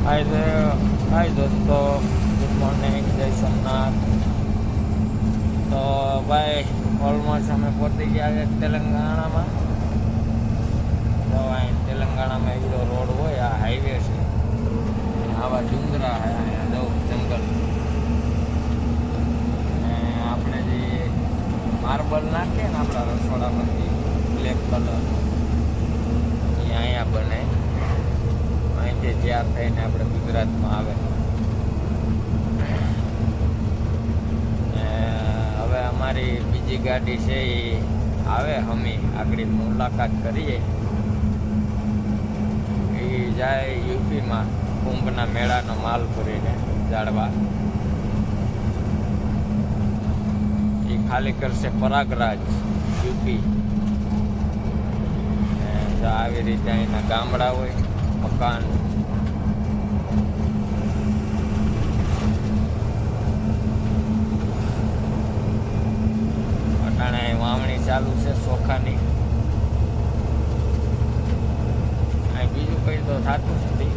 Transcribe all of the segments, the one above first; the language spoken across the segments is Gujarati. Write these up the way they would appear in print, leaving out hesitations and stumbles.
હાય દોસ્તો, ગુડ મોર્નિંગ, જય સોમનાથ. તો ભાઈ ઓલમોસ્ટ અમે પહોંચી ગયા છે તેલંગાણામાં. તો અહીં તેલંગાણામાં એવડો રોડ હોય, આ હાઈવે છે, આવા ડુંગરા અહીંયા જવું જંગલ. અને આપણે જે માર્બલ નાખીએ ને આપણા રસોડામાંથી બ્લેક કલર, એ અહીંયા બને. અહીંથી તૈયાર થઈને આપણે ગુજરાતમાં આવે. હવે અમારી બીજી ગાડી છે એ આવે, અમે આગળ મુલાકાત કરીએ. એ જાય યુપીમાં કુંભના મેળાનો માલ ભરીને જાળવા. એ ખાલી કરશે પ્રયાગરાજ યુપી. આવી રીતે અહીંના ગામડા હોય, મકાન. અટાણે વાવણી ચાલુ છે ચોખાની. અહીં બીજું કઈ તો થતું નથી,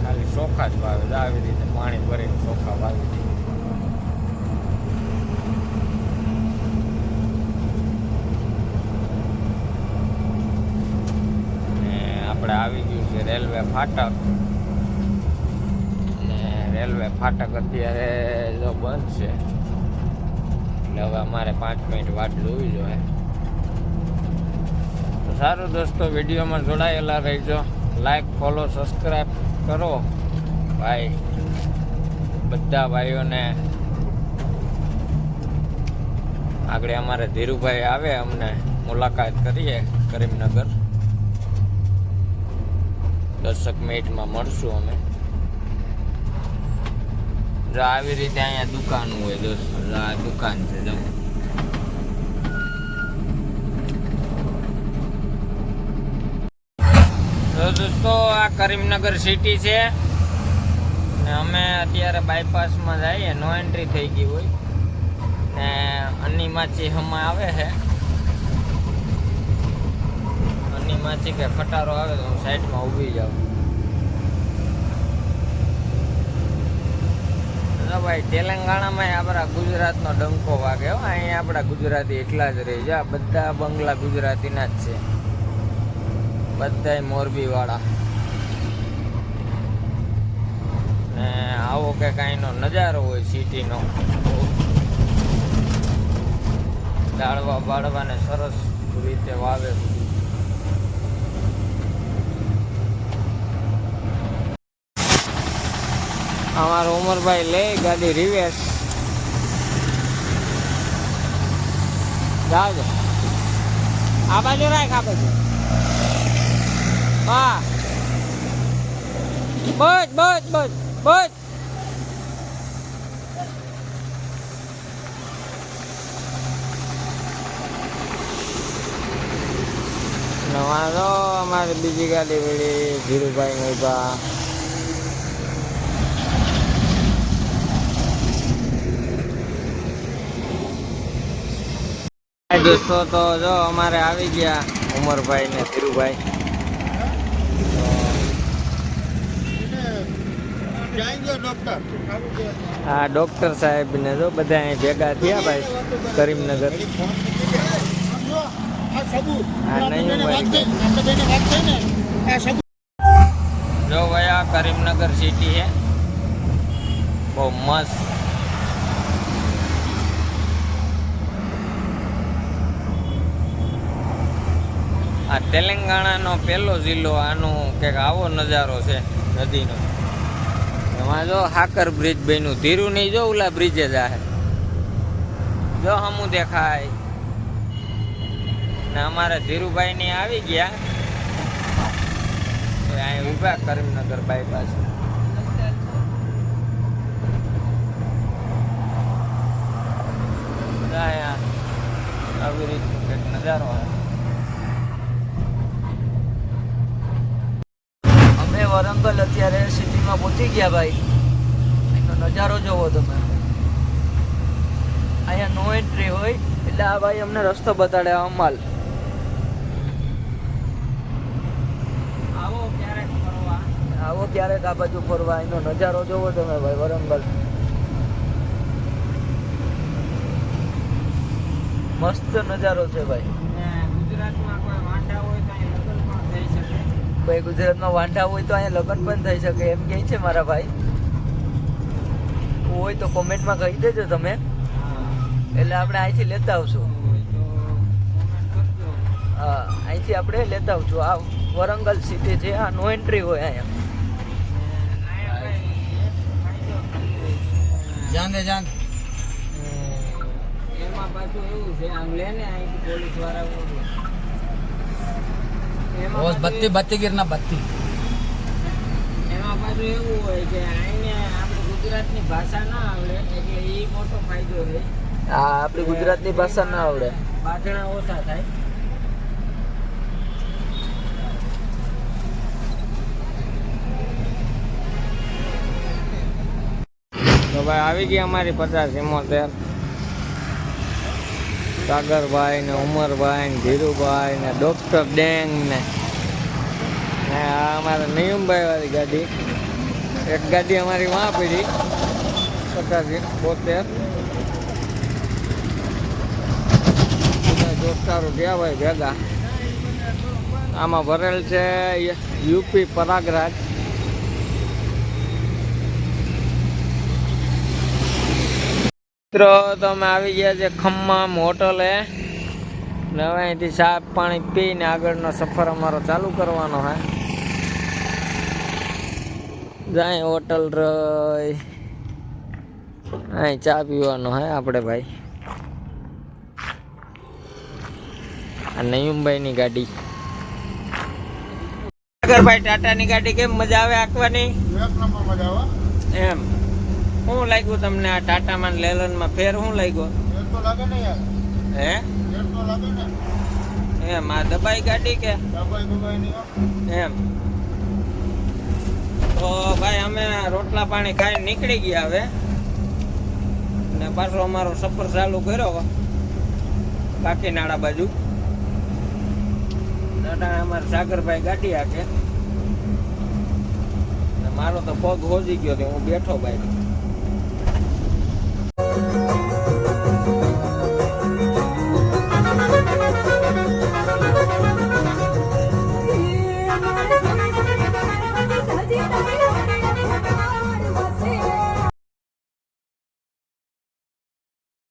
ખાલી ચોખા જ વાવે. આવી રીતે પાણી ભરીને ચોખા વાવી દે. આપણે આવી ગયું છે રેલવે ફાટક. ને રેલવે ફાટક અત્યારે જો બંધ છે, એટલે હવે અમારે 5 મિનિટ વાટ જોવી જોઈએ. તો સારું દોસ્તો, વિડીયોમાં જોડાયેલા રહેજો. લાઈક, ફોલો, સબસ્ક્રાઈબ કરો ભાઈ. બધા ભાઈઓને આગળ અમારે ધીરુભાઈ આવે, અમને મુલાકાત કરીએ કરીમનગર. 10 મિનિટમાં મળશું અમે. જો આવી રીતે અહીંયા દુકાન હોય દોસ્તો, આ દુકાન છે. જો દોસ્તો આ કરીમનગર સિટી છે ને અમે અત્યારે બાયપાસમાં જઈએ. નો એન્ટ્રી થઈ ગઈ હોય ને અન્નીમાચી હમણાં આવે છે. અન્નીમાચી કે ખટારો આવે તો હું સાઈડમાં ઊભી જાઉં. ભાઈ તેલંગાણામાં આપણા ગુજરાતનો ડંકો વાગે. અહીંયા આપણા ગુજરાતી એકલા જ રહી જાય. બધા બંગલા ગુજરાતીના જ છે, બધાય મોરબી વાળા. ને આવો કે કાંઈનો નજારો હોય સિટીનો. ડાળવા બાળવાને સરસ રીતે વાવે. અમારો ઉમરભાઈ લે ગાડી રિવેસ. જાવજો આ બાજુ રાખ, આ બાજુ. હા બસ બસ બસ બસ. નવાજો અમારી બીજી ગાડી વળી ધીરુભાઈ મોટા. દોસ્તો તો જો અમારે આવી ગયા ઉમરભાઈ ને ધીરુભાઈ. હા ડોક્ટર સાહેબ ને જો બધા અહીં ભેગા થયા ભાઈ કરીમનગર. જો ભાઈ આ કરીમનગર સિટી છે, બહુ મસ્ત. આ તેલંગાણાનો પહેલો જિલ્લો. આનું કંઈક આવો નજારો છે નદીનો. એમાં જો હાકર બ્રિજ બન્યું. ધીરુ નહીં, જો ઓલા બ્રિજે જાય, જો હમું દેખાય. ને અમારે ધીરુભાઈ ની આવી ગયા અહીં ઉભા કરીમનગર બાયપાસ. આવી રીતનો કંઈક નજારો. વરંગલ અત્યારે સિટીમાં પહોંચી ગયા ભાઈ. એનો નજારો જોવો તમે. અહીંયા નો એન્ટ્રી હોય એટલે આ ભાઈ અમને રસ્તો બતાડે. અમાલ આવો ક્યારેક ફરવા. આવો ક્યારેક આ બાજુ ફરવા, એનો નજારો જોવો તમે ભાઈ વરંગલ. મસ્ત નજારો છે ભાઈ. ગુજરાતમાં કોઈ વાંઢા હોય તો અહીં લગ્ન પણ થઈ શકે. ભાઈ ગુજરાતમાં વાંઢા હોય તો અહીંયા લગ્ન પણ થઈ શકે એમ કહે છે મારા ભાઈ. હોય તો કોમેન્ટમાં કહી દેજો તમે, એટલે આપણે અહીંથી લેતા આવશું. હા, અહીંથી આપણે લેતા આવશું. આ વરંગલ સિટી છે, આ નો એન્ટ્રી હોય અહીંયા. જાન દે જાન. એમાં પાછું એવું છે, આમ લે ને અહીંથી પોલીસ વાળા બત્તી બત્તી ગીરના બત્તી. એમાં પાછું એવું હોય કે આઈને આપણે ગુજરાતની ભાષા ના આવડે એટલે એ મોટો ફાયદો રહે. હા, આપણી ગુજરાતની ભાષા ના આવડે, બાંધણા ઓછા થાય. તો ભાઈ આવી ગઈ અમારી 50-75 સાગરભાઈ ને ઉમરભાઈ ને ધીરુભાઈ ને ડોક્ટર ડેંગ ને આ અમારા નિયમભાઈ વાળી ગાડી. એક ગાડી અમારી વાં પડી 50-72 દોસ્તારો ગયા ભાઈ ભેગા. આમાં ભરેલ છે યુપી પ્રયાગરાજ. મિત્રો તો અમે આવી ગયા છે ખમ્મમ હોટલે. ને હવે અહીંથી ચા પાણી પીને આગળનો સફર અમારો ચાલુ કરવાનો હે. જાય હોટલ રહી, અહીં ચા પીવાનો હે આપણે ભાઈ. આ નયુમભાઈની ગાડી. સાગરભાઈ ટાટાની ગાડી કેમ મજા આવે આંકવાની? એમ શું લાગ્યું તમને આ ટાટામાં લેલનમાં ફેર શું લાગ્યો? હે એમ આ દબાઈ ગાડી કે એમ? તો ભાઈ અમે રોટલા પાણી ખાઈને નીકળી ગયા હવે, ને પાછો અમારો સફર ચાલુ કર્યો કાકીનાડા બાજુ. અમારે સાગરભાઈ ગાડી હાકે, મારો તો પગ હોજી ગયો, હું બેઠો ભાઈ.